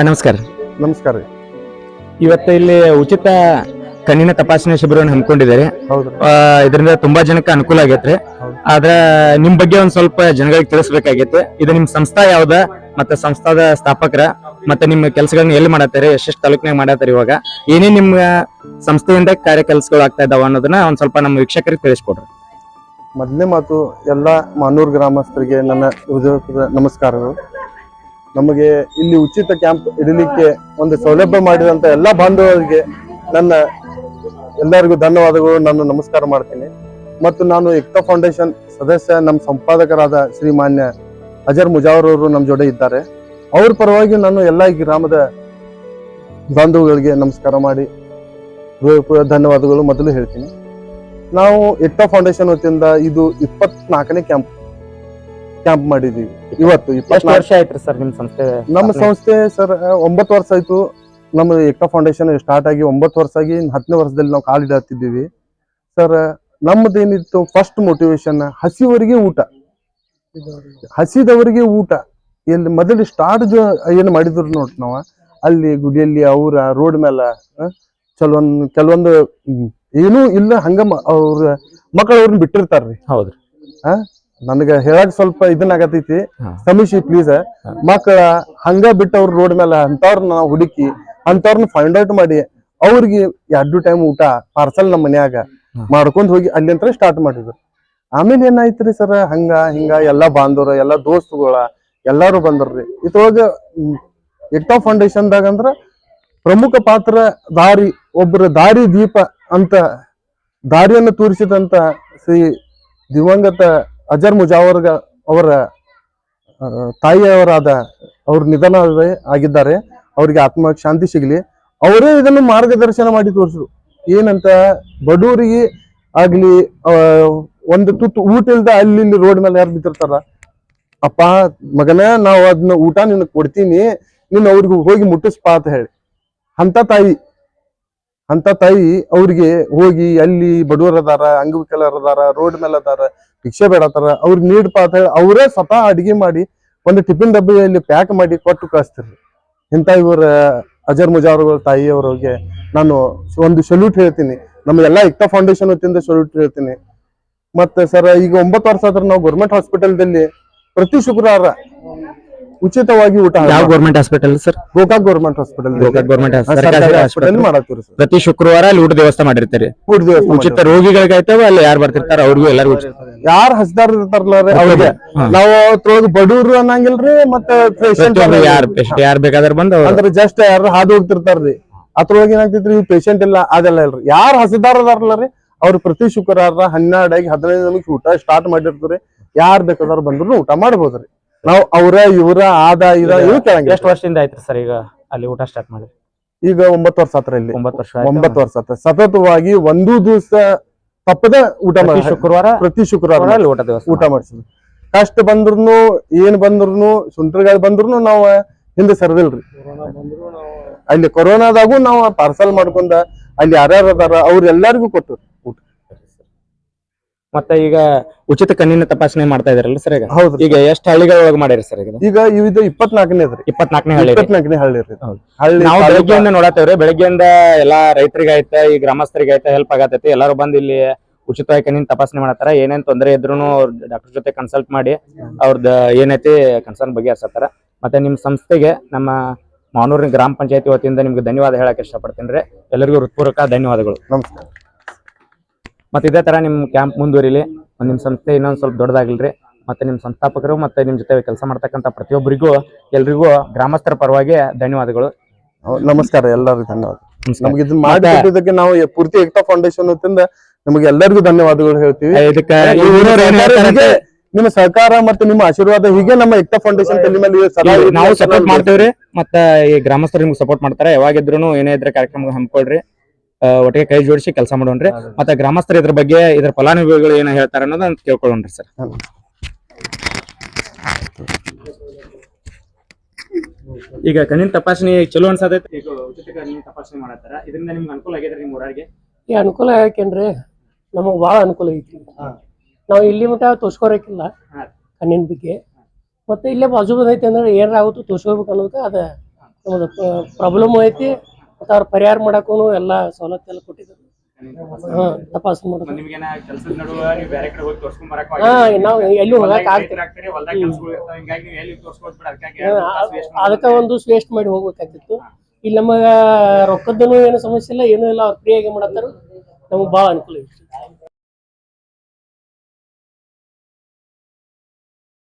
ನಮಸ್ಕಾರ. ನಮಸ್ಕಾರ ರೀ. ಇವತ್ತು ಇಲ್ಲಿ ಉಚಿತ ಕಣ್ಣಿನ ತಪಾಸಣೆ ಶಿಬಿರವನ್ನು ಹಮ್ಮಿಕೊಂಡಿದ್ದಾರೆ. ಇದರಿಂದ ತುಂಬಾ ಜನಕ್ಕೆ ಅನುಕೂಲ ಆಗೈತ್ರಿ. ಆದ್ರೆ ನಿಮ್ ಬಗ್ಗೆ ಒಂದ್ ಸ್ವಲ್ಪ ಜನಗಳಿಗೆ ತಿಳಿಸ್ಬೇಕಾಗೈತಿ. ಇದು ನಿಮ್ ಸಂಸ್ಥಾ ಯಾವ್ದ, ಮತ್ತೆ ಸಂಸ್ಥಾದ ಸ್ಥಾಪಕರ, ಮತ್ತೆ ನಿಮ್ಮ ಕೆಲಸಗಳನ್ನ ಎಲ್ಲಿ ಮಾಡತ್ತಾರೆ, ಎಷ್ಟೆಷ್ಟು ತಾಲೂಕಿನಾಗ ಮಾಡತ್ತಾರೆ, ಇವಾಗ ಏನೇನ್ ನಿಮ್ ಸಂಸ್ಥೆಯಿಂದ ಕಾರ್ಯ ಕೆಲಸಗಳು ಆಗ್ತಾ ಇದಾವ ಅನ್ನೋದನ್ನ ಒಂದ್ ಸ್ವಲ್ಪ ನಮ್ಮ ವೀಕ್ಷಕರಿಗೆ ತಿಳಿಸ್ಕೊಡ್ರಿ. ಮೊದಲನೇ ಮಾತು ಎಲ್ಲ ಮಾನೂರು ಗ್ರಾಮಸ್ಥರಿಗೆ ನನ್ನ ಹೃದಯದ ನಮಸ್ಕಾರಗಳು. ನಮಗೆ ಇಲ್ಲಿ ಉಚಿತ ಕ್ಯಾಂಪ್ ಇಡಲಿಕ್ಕೆ ಒಂದು ಸೌಲಭ್ಯ ಮಾಡಿದಂತ ಎಲ್ಲ ಬಾಂಧವರಿಗೆ ನನ್ನ ಎಲ್ಲರಿಗೂ ಧನ್ಯವಾದಗಳು, ನಾನು ನಮಸ್ಕಾರ ಮಾಡ್ತೀನಿ. ಮತ್ತು ನಾನು ಏಕ್ತಾ ಫೌಂಡೇಶನ್ ಸದಸ್ಯ, ನಮ್ಮ ಸಂಪಾದಕರಾದ ಶ್ರೀಮಾನ್ಯ ಅಜರ್ ಮುಜಾವರ್ ಅವರು ನಮ್ಮ ಜೊತೆ ಇದ್ದಾರೆ. ಅವ್ರ ಪರವಾಗಿ ನಾನು ಎಲ್ಲ ಈ ಗ್ರಾಮದ ಬಾಂಧವಗಳಿಗೆ ನಮಸ್ಕಾರ ಮಾಡಿ ಧನ್ಯವಾದಗಳು ಮೊದಲು ಹೇಳ್ತೀನಿ. ನಾವು ಏಕ್ತಾ ಫೌಂಡೇಶನ್ ವತಿಯಿಂದ ಇದು 24ನೇ ಕ್ಯಾಂಪ್ ಮಾಡಿದೀವಿ. ಇವತ್ತು 20 ವರ್ಷ ಆಯ್ತು ಸರ್ ನಿಮ್ಮ ಸಂಸ್ಥೆ? ನಮ್ಮ ಸಂಸ್ಥೆ ಸರ್ 9 ವರ್ಷ ಆಯ್ತು. ನಮ್ಮ ಏಕ್ತಾ ಫೌಂಡೇಶನ್ ಸ್ಟಾರ್ಟ್ ಆಗಿ 9 ವರ್ಷ ಆಗಿ 10ನೇ ವರ್ಷದಲ್ಲಿ ನಾವು ಕಾಲಿಡತ್ತಿದ್ದೀವಿ ಸರ್. ನಮ್ಮದೇನಿತ್ತು ಫಸ್ಟ್ ಮೋಟಿವೇಶನ್ ಹಸಿವರಿಗೆ ಊಟ, ಹಸಿದವರಿಗೆ ಊಟ. ಎಲ್ಲಿ ಮೊದಲು ಸ್ಟಾರ್ಟ್ ಏನು ಮಾಡಿದ್ರು ನೋಡ್ರಿ ನಾವು ಅಲ್ಲಿ ಗುಡಿಯಲ್ಲಿ ಅವ್ರ ರೋಡ್ ಮೇಲೆ ಕೆಲವೊಂದು ಏನೂ ಇಲ್ಲ ಹಂಗ ಅವ್ರ ಮಕ್ಕಳು ಅವ್ರನ್ನ ಬಿಟ್ಟಿರ್ತಾರ್ರಿ. ಹೌದ್ರಿ. ನನಗ ಹೇಳಕ್ ಸ್ವಲ್ಪ ಇದನ್ನಾಗತೈತಿ, ಕ್ಷಮಿಸಿ ಪ್ಲೀಸ್. ಮಕ್ಕಳ ಹಂಗ ಬಿಟ್ಟವ್ರ ರೋಡ್ ಮೇಲೆ ಅಂತವ್ರನ್ನ ನಾವು ಹುಡುಕಿ ಅಂತವ್ರನ್ನ ಫೈಂಡ್ ಔಟ್ ಮಾಡಿ ಅವ್ರಿಗೆ 2 ಟೈಮ್ ಊಟ ಪಾರ್ಸಲ್ ನಮ್ಮ ಮನ್ಯಾಗ ಮಾಡ್ಕೊಂಡ್ ಹೋಗಿ ಅಲ್ಲಿ ಅಂತ ಸ್ಟಾರ್ಟ್ ಮಾಡಿದ್ರು. ಆಮೇಲೆ ಏನಾಯ್ತ್ರಿ ಸರ್, ಹಂಗ ಹಿಂಗ ಎಲ್ಲಾ ಬಾಂಧವ್ರ ಎಲ್ಲಾ ದೋಸ್ತುಗಳ ಎಲ್ಲಾರು ಬಂದ್ರಿ. ಇದ್ರೊಳಗ ಏಕ್ತಾ ಫೌಂಡೇಶನ್ದಾಗ ಅಂದ್ರ ಪ್ರಮುಖ ಪಾತ್ರ ಒಬ್ಬರ ದಾರಿ ದೀಪ ಅಂತ ದಾರಿಯನ್ನು ತೋರಿಸಿದಂತ ಶ್ರೀ ದಿವಂಗತ ಅಜರ್ ಮುಜಾವರ್ ಅವರ ತಾಯಿಯವರಾದ ಅವ್ರ ನಿಧನ ಆಗಿದ್ದಾರೆ. ಅವ್ರಿಗೆ ಆತ್ಮ ಶಾಂತಿ ಸಿಗ್ಲಿ. ಅವರೇ ಇದನ್ನು ಮಾರ್ಗದರ್ಶನ ಮಾಡಿ ತೋರಿಸ್ರು. ಏನಂತ ಬಡವರಿಗೆ ಆಗ್ಲಿ ಒಂದು ತುತ್ತು ಊಟ ಇಲ್ದ ಅಲ್ಲಿ ಇಲ್ಲಿ ರೋಡ್ ಮೇಲೆ ಯಾರು ಬಿದ್ದಿರ್ತಾರ, ಅಪ್ಪ ಮಗನ ನಾವು ಅದನ್ನ ಊಟ ನಿನ್ ಕೊಡ್ತೀನಿ, ನೀನ್ ಅವ್ರಿಗೆ ಹೋಗಿ ಮುಟ್ಟಿಸ್ಪಾ ಅಂತ ಹೇಳಿ ಅಂತ ತಾಯಿ ಅವ್ರಿಗೆ ಹೋಗಿ ಅಲ್ಲಿ ಬಡವರ್ ಅದಾರ, ಅಂಗವಿಕಲರ್ ಅದಾರ, ರೋಡ್ ಮೇಲೆ ಅದಾರ, ಭಿಕ್ಷೆ ಬೇಡತಾರ, ಅವ್ರಿಗೆ ನೀಡ್ಪಾ ಅಂತ ಹೇಳಿ ಅವರೇ ಸ್ವತಃ ಅಡಿಗೆ ಮಾಡಿ ಒಂದು ಟಿಫಿನ್ ಡಬ್ಬಿಯಲ್ಲಿ ಪ್ಯಾಕ್ ಮಾಡಿ ಕೊಟ್ಟು ಕಳಿಸ್ತಿರ್ರಿ. ಇಂಥ ಇವರ ಅಜರ್ ಮುಜಾವರ್ ತಾಯಿಯವರಿಗೆ ನಾನು ಒಂದು ಸಲ್ಯೂಟ್ ಹೇಳ್ತೀನಿ. ನಮ್ಮ ಎಲ್ಲಾ ಏಕ್ತಾ ಫೌಂಡೇಶನ್ ವತಿಯಿಂದ ಸಲ್ಯೂಟ್ ಹೇಳ್ತೀನಿ. ಮತ್ತೆ ಸರ್ ಈಗ 9 ವರ್ಷ ಆದ್ರೆ ನಾವು ಗೌರ್ಮೆಂಟ್ ಹಾಸ್ಪಿಟಲ್ದಲ್ಲಿ ಪ್ರತಿ ಶುಕ್ರವಾರ ಉಚಿತವಾಗಿ ಊಟ. ಯಾವ government hospital sir? Gokak government hospital. Hospital ಮಾಡತ್ತೀವಿ ಸರ್. ಪ್ರತಿ ಶುಕ್ರವಾರ ಅಲ್ಲಿ ಊಟ ವ್ಯವಸ್ಥೆ ಮಾಡಿರ್ತೀರಿ. ಉಚಿತ ರೋಗಿಗಳಿಗೆ ಆಯ್ತಾವ ಅಲ್ಲಿ ಯಾರು ಬರ್ತಿರ್ತಾರ ಅವ್ರಿಗೂ ಎಲ್ಲರಿಗೂ ಯಾರು ಹಸ್ದಾರ ಇರ್ತಾರಲ್ಲ ಅವ್ರಿಗೆ ನಾವು ಬಡವ್ರು ಅನ್ನಂಗಿಲ್ರಿ. ಮತ್ತೆ ಪೇಷಂಟ್ ಯಾರು ಬೇಕಾದ್ರೆ ಬಂದು ಅಂದ್ರೆ ಜಸ್ಟ್ ಯಾರು ಹಾದು ಹೋಗ್ತಿರ್ತಾರ್ರಿ. ಅದ್ರೊಳಗೆ ಏನಾಗ್ತೈತ್ರಿ, ಪೇಷಂಟ್ ಇಲ್ಲ ಅದೆಲ್ಲ ಇಲ್ರಿ. ಯಾರು ಹಸದಾರ ಅದಾರಲ್ಲ ರೀ ಅವ್ರು ಪ್ರತಿ ಶುಕ್ರವಾರ 12 ಆಗಿ 15 ನಿಮಿಷ ಊಟ ಸ್ಟಾರ್ಟ್ ಮಾಡಿರ್ತೀರಿ. ಯಾರು ಬೇಕಾದ್ರು ಬಂದ್ರು ಊಟ ಮಾಡ್ಬೋದ್ರಿ. ನಾವು ಅವ್ರ ಇವ್ರ ಇವ್ ಕೇಳಂಗ. ಎಷ್ಟು ವರ್ಷದಿಂದ ಆಯ್ತು ಸರ್ ಈಗ ಅಲ್ಲಿ ಊಟ ಸ್ಟಾರ್ಟ್ ಮಾಡಿ? ಈಗ 9 ವರ್ಷ ಆತ್ರ. ಇಲ್ಲಿ 9 ವರ್ಷ ಆತ ಸತತವಾಗಿ ಒಂದು ದಿವಸ ತಪ್ಪದ ಊಟ ಮಾಡಿ ಪ್ರತಿ ಶುಕ್ರವಾರ ಊಟ ಮಾಡಿಸಿದ್ವಿ. ಕಷ್ಟ ಬಂದ್ರು ಏನ್ ಬಂದ್ರು ಸುಂಟರ್ಗಾಳಿ ಬಂದ್ರು ನಾವು ಹಿಂದೆ ಸರ್ದಿಲ್ರಿ. ಅಲ್ಲಿ ಕೊರೋನಾದಾಗೂ ನಾವು ಪಾರ್ಸಲ್ ಮಾಡ್ಕೊಂಡ ಅಲ್ಲಿ ಯಾರ್ಯಾರು ಅದಾರ ಅವ್ರೆಲ್ಲರಿಗೂ ಕೊಟ್ಟು ಊಟ. ಮತ್ತೆ ಈಗ ಉಚಿತ ಕಣ್ಣಿನ ತಪಾಸಣೆ ಮಾಡ್ತಾ ಇದಾರಲ್ಲ ಸರ್ ಈಗ? ಹೌದು. ಈಗ ಎಷ್ಟು ಹಳ್ಳಿಗಳೊಳಗೆ ಮಾಡಿರಿ ಸರ್ ಈಗ? ಈಗ ಇದು 24ನೇ ಅದ್ರಿ. 24ನೇ ಹಳ್ಳಿ ರೀ. ನಾವು ಬೆಳಗ್ಗೆಯಿಂದ ನೋಡತ್ತೇವ್ರಿ. ಬೆಳಗ್ಗೆಯಿಂದ ಎಲ್ಲಾ ರೈತರಿಗೆ ಆಯ್ತ ಈ ಗ್ರಾಮಸ್ಥರಿಗೆ ಆಯ್ತಾ ಹೆಲ್ಪ್ ಆಗತೈತಿ. ಎಲ್ಲಾರು ಬಂದ್ ಇಲ್ಲಿ ಉಚಿತವಾಗಿ ಕಣ್ಣಿನ ತಪಾಸಣೆ ಮಾಡತ್ತಾರ. ಏನೇನ್ ತೊಂದರೆ ಇದ್ರು ಡಾಕ್ಟರ್ ಜೊತೆ ಕನ್ಸಲ್ಟ್ ಮಾಡಿ ಅವ್ರದ್ದು ಏನೈತಿ ಕನ್ಸರ್ನ್ ಬಗ್ಗೆ ಹರ್ಸತ್ತಾರ. ಮತ್ತೆ ನಿಮ್ ಸಂಸ್ಥೆಗೆ ನಮ್ಮ ಮಾನೂರಿನ ಗ್ರಾಮ ಪಂಚಾಯತಿ ವತಿಯಿಂದ ನಿಮ್ಗೆ ಧನ್ಯವಾದ ಹೇಳಕ್ ಇಷ್ಟಪಡ್ತೀನಿ ರೀ. ಎಲ್ಲರಿಗೂ ಹೃತ್ಪೂರ್ವಕ ಧನ್ಯವಾದಗಳು. ನಮಸ್ಕಾರ. ಮತ್ತೆ ಇದೇ ತರ ನಿಮ್ ಕ್ಯಾಂಪ್ ಮುಂದುವರಿಲಿ, ನಿಮ್ ಸಂಸ್ಥೆ ಇನ್ನೊಂದ್ ಸ್ವಲ್ಪ ದೊಡ್ಡದಾಗಿಲ್ರಿ. ಮತ್ತೆ ನಿಮ್ ಸಂಸ್ಥಾಪಕರು ಮತ್ತೆ ನಿಮ್ ಜೊತೆ ಕೆಲಸ ಮಾಡ್ತಕ್ಕಂಥ ಪ್ರತಿಯೊಬ್ಬರಿಗೂ ಎಲ್ರಿಗೂ ಗ್ರಾಮಸ್ಥರ ಪರವಾಗಿ ಧನ್ಯವಾದಗಳು. ನಮಸ್ಕಾರ, ಎಲ್ಲರಿಗೂ ಧನ್ಯವಾದ. ನಮ್ಗೆ ಇದನ್ನ ಮಾಡಿದ್ದಕ್ಕೆ ನಾವು ಪೂರ್ತಿ ಏಕ್ತಾ ಫೌಂಡೇಶನ್ ವತಿಯಿಂದ ನಮಗೆ ಎಲ್ಲರಿಗೂ ಧನ್ಯವಾದಗಳು ಹೇಳ್ತೀವಿ. ನಿಮ್ಮ ಸಹಕಾರ ಮತ್ತೆ ನಿಮ್ಮ ಆಶೀರ್ವಾದ ಹೀಗೆ ನಮ್ಮ ಏಕ್ತಾ ಫೌಂಡೇಶನ್ ತಲೆ ಮೇಲೆ ನಾವು ಸಪೋರ್ಟ್ ಮಾಡ್ತೇವ್ರಿ. ಮತ್ತೆ ಈ ಗ್ರಾಮಸ್ಥರು ನಿಮ್ಗೆ ಸಪೋರ್ಟ್ ಮಾಡ್ತಾರೆ. ಯಾವಾಗಿದ್ರು ಏನೇ ಇದ್ರೆ ಕಾರ್ಯಕ್ರಮ ಹಮ್ಮಿಕೊಳ್ರಿ, ಒಟ್ಟಿಗೆ ಕೈ ಜೋಡಿಸಿ ಕೆಲಸ ಮಾಡೋಣ್ರಿ. ಮತ್ತೆ ಗ್ರಾಮಸ್ಥರು ಇದ್ರ ಬಗ್ಗೆ ಇದ್ರ ಫಲಾನುಭವಿಗಳು ಏನ ಹೇಳ್ತಾರ ಅನ್ನೋದನ್ನ ಕೇಳ್ಕೊಳ್ಳೋಣ್ರಿ ಸರ್. ಈಗ ಕಣ್ಣಿನ ತಪಾಸಣೆ ಚಲೋ ಅನ್ಸತೈತಿ. ಈಗ ಉಚಿತ ಕಣ್ಣಿನ ತಪಾಸಣೆ ಮಾಡತ್ತಾರ, ಇದರಿಂದ ನಿಮ್ಗೆ ಅನುಕೂಲ ಆಗೈತ್ರಿ ನಿಮ್ಮ ಊರಾಗೆ? ಈ ಅನುಕೂಲ ಯಾಕೇನ್ರಿ, ನಮಗ್ ಬಾಳ ಅನುಕೂಲ ಐತಿ. ನಾವು ಇಲ್ಲಿ ಮಟ್ಟ ತೋರ್ಸ್ಕೊರಕಿಲ್ಲ ಕಣ್ಣಿನ ಬಗ್ಗೆ. ಮತ್ತೆ ಇಲ್ಲೇ ಬಾಜು ಬಂದೈತಿ ಅಂದ್ರೆ ಏನಾರ ಆಗುತ್ತೋ ತೋರ್ಸ್ಕೋಬೇಕು ಅನ್ನೋದಕ್ಕೆ ಅದ ನಮ್ದು ಪ್ರಾಬ್ಲಮ್ ಐತಿ ಮತ್ತು ಅವ್ರ ಪರಿಹಾರ ಮಾಡಕ್ಕೂ ಎಲ್ಲ ಸವಲತ್ತು ಎಲ್ಲ ಕೊಟ್ಟಿದ್ದಾರೆ. ತಪಾಸಣೆ ಮಾಡೋದು ನಿಮ್ಗೇನ ಕೆಲಸದ ನಡುವ ನೀವು ಬೇರೆ ಕಡೆ ಹೋಗಿ ತೋರ್ಸ್ಕೊಂಡ್ ಬರಕ್ ನಾವು ಎಲ್ಲಿ ಹೋಗಕ್ ಆಗ್ತಿಲ್ಲ. ಹೊಲದಾಗ ಕೆಲಸಗಳು ಇರ್ತಾವ, ಹಿಂಗಾಗಿ ನೀವು ಎಲ್ಲಿ ತೋರ್ಸ್ಕೊಳ್ ಬಿಡ ಅದಕ್ಕೆ ಒಂದು ವೇಸ್ಟ್ ಮಾಡಿ ಹೋಗ್ಬೇಕಾಗ್ತಿತ್ತು. ಇಲ್ಲಿ ನಮಗ ರೊಕ್ಕದನು ಏನು ಸಮಸ್ಯೆ ಇಲ್ಲ, ಏನೂ ಇಲ್ಲ. ಅವ್ರು ಫ್ರೀಯಾಗಿ ಮಾಡತ್ತಾರ, ನಮ್ಗೆ ಭಾಳ ಅನುಕೂಲ ಐತಿ.